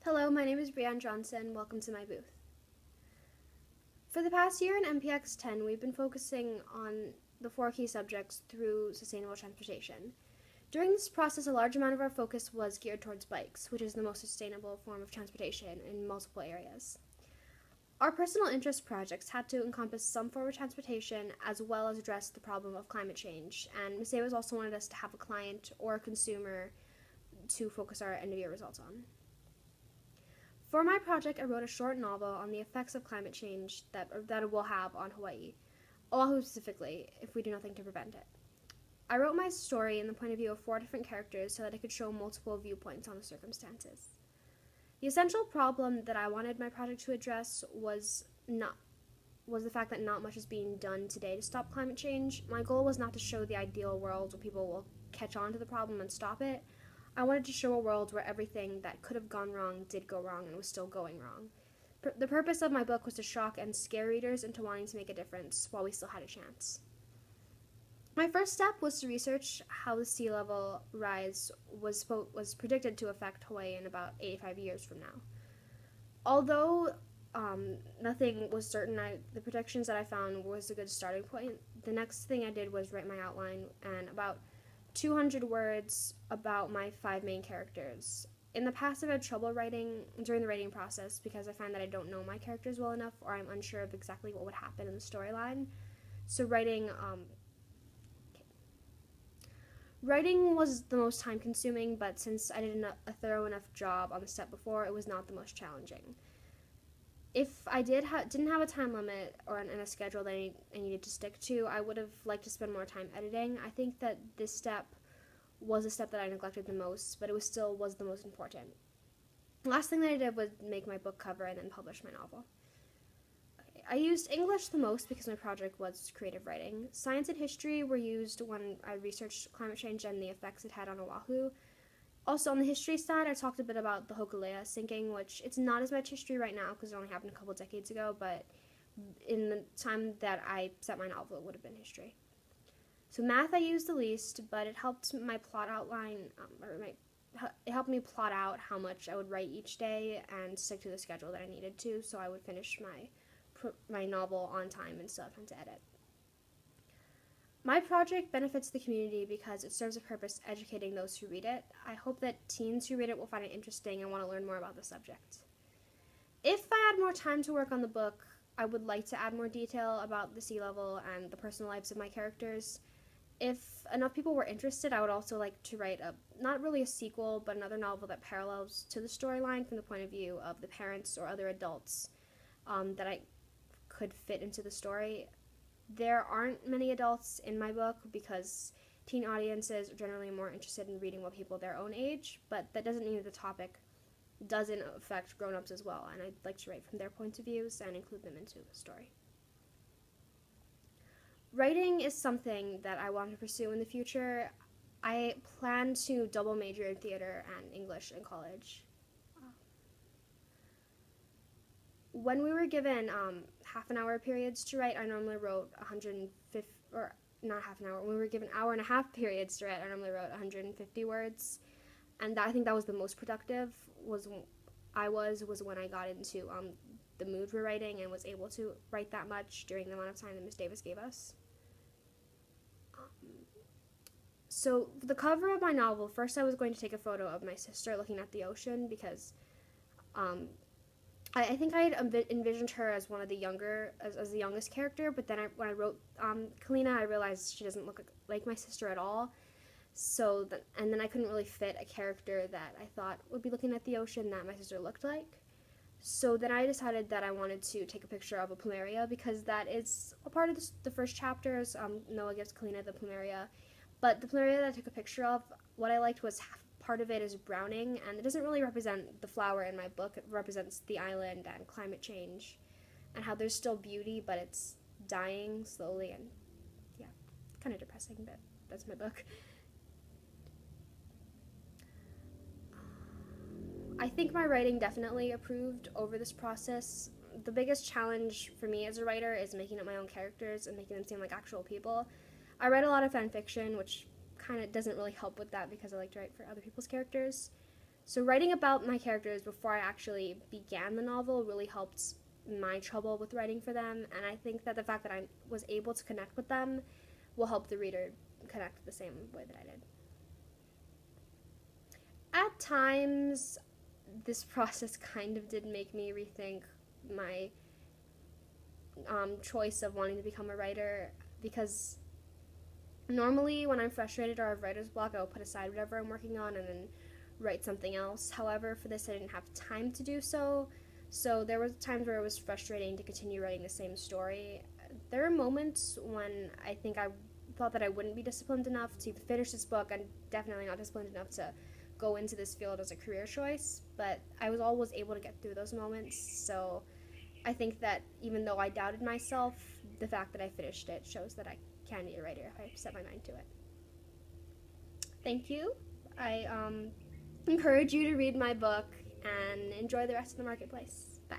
Hello, my name is Brianne Johnson. Welcome to my booth. For the past year in MPX 10, we've been focusing on the four key subjects through sustainable transportation. During this process, a large amount of our focus was geared towards bikes, which is the most sustainable form of transportation in multiple areas. Our personal interest projects had to encompass some form of transportation as well as address the problem of climate change, and Ms. Davis also wanted us to have a client or a consumer to focus our end-of-year results on. For my project, I wrote a short novel on the effects of climate change that it will have on Hawaii, Oahu specifically, if we do nothing to prevent it. I wrote my story in the point of view of four different characters so that it could show multiple viewpoints on the circumstances. The essential problem that I wanted my project to address was the fact that not much is being done today to stop climate change. My goal was not to show the ideal world where people will catch on to the problem and stop it. I wanted to show a world where everything that could have gone wrong did go wrong and was still going wrong. The purpose of my book was to shock and scare readers into wanting to make a difference while we still had a chance. My first step was to research how the sea level rise was predicted to affect Hawaii in about 85 years from now. Although nothing was certain, the predictions that I found was a good starting point. The next thing I did was write my outline and about 200 words about my five main characters. In the past, I've had trouble writing during the writing process because I find that I don't know my characters well enough, or I'm unsure of exactly what would happen in the storyline. So writing was the most time consuming, but since I did a thorough enough job on the step before, it was not the most challenging. If I didn't have a time limit or a schedule that I needed to stick to, I would have liked to spend more time editing. I think that this step was a step that I neglected the most, but it was the most important. The last thing that I did was make my book cover and then publish my novel. Okay. I used English the most because my project was creative writing. Science and history were used when I researched climate change and the effects it had on Oahu. Also, on the history side, I talked a bit about the Hokulea sinking, which it's not as much history right now because it only happened a couple decades ago, but in the time that I set my novel, it would have been history. So math I used the least, but it helped my plot outline, it helped me plot out how much I would write each day and stick to the schedule that I needed to, so I would finish my novel on time and still have time to edit. My project benefits the community because it serves a purpose educating those who read it. I hope that teens who read it will find it interesting and want to learn more about the subject. If I had more time to work on the book, I would like to add more detail about the sea level and the personal lives of my characters. If enough people were interested, I would also like to write not really a sequel, but another novel that parallels to the storyline from the point of view of the parents or other adults that I could fit into the story. There aren't many adults in my book because teen audiences are generally more interested in reading what people their own age, but that doesn't mean that the topic doesn't affect grown-ups as well, and I'd like to write from their points of views and include them into the story. Writing is something that I want to pursue in the future. I plan to double major in theater and English in college. When we were given half an hour periods to write, I normally wrote 150, or not half an hour, when we were given hour and a half periods to write, I normally wrote 150 words. And I think that was the most productive, was when I got into the mood for writing and was able to write that much during the amount of time that Ms. Davis gave us. So for the cover of my novel, first I was going to take a photo of my sister looking at the ocean because I think I had envisioned her as one of the as the youngest character, but then when I wrote Kalina, I realized she doesn't look like my sister at all. And then I couldn't really fit a character that I thought would be looking at the ocean that my sister looked like. So then I decided that I wanted to take a picture of a plumeria because that is a part of the first chapters. Noah gives Kalina the plumeria, but the plumeria that I took a picture of, what I liked was part of it is browning, and it doesn't really represent the flower in my book. It represents the island and climate change and how there's still beauty, but it's dying slowly, and yeah, kind of depressing, but that's my book. I think my writing definitely improved over this process. The biggest challenge for me as a writer is making up my own characters and making them seem like actual people. I write a lot of fan fiction, which kind of doesn't really help with that because I like to write for other people's characters. So writing about my characters before I actually began the novel really helped my trouble with writing for them, and I think that the fact that I was able to connect with them will help the reader connect the same way that I did. At times, this process kind of did make me rethink my choice of wanting to become a writer, because normally when I'm frustrated or have writer's block, I will put aside whatever I'm working on and then write something else. However, for this, I didn't have time to do so. So there were times where it was frustrating to continue writing the same story. There are moments when I think I thought that I wouldn't be disciplined enough to finish this book, and definitely not disciplined enough to go into this field as a career choice, but I was always able to get through those moments. So I think that even though I doubted myself, the fact that I finished it shows that I can be a writer if I set my mind to it. Thank you. I encourage you to read my book and enjoy the rest of the marketplace. Bye.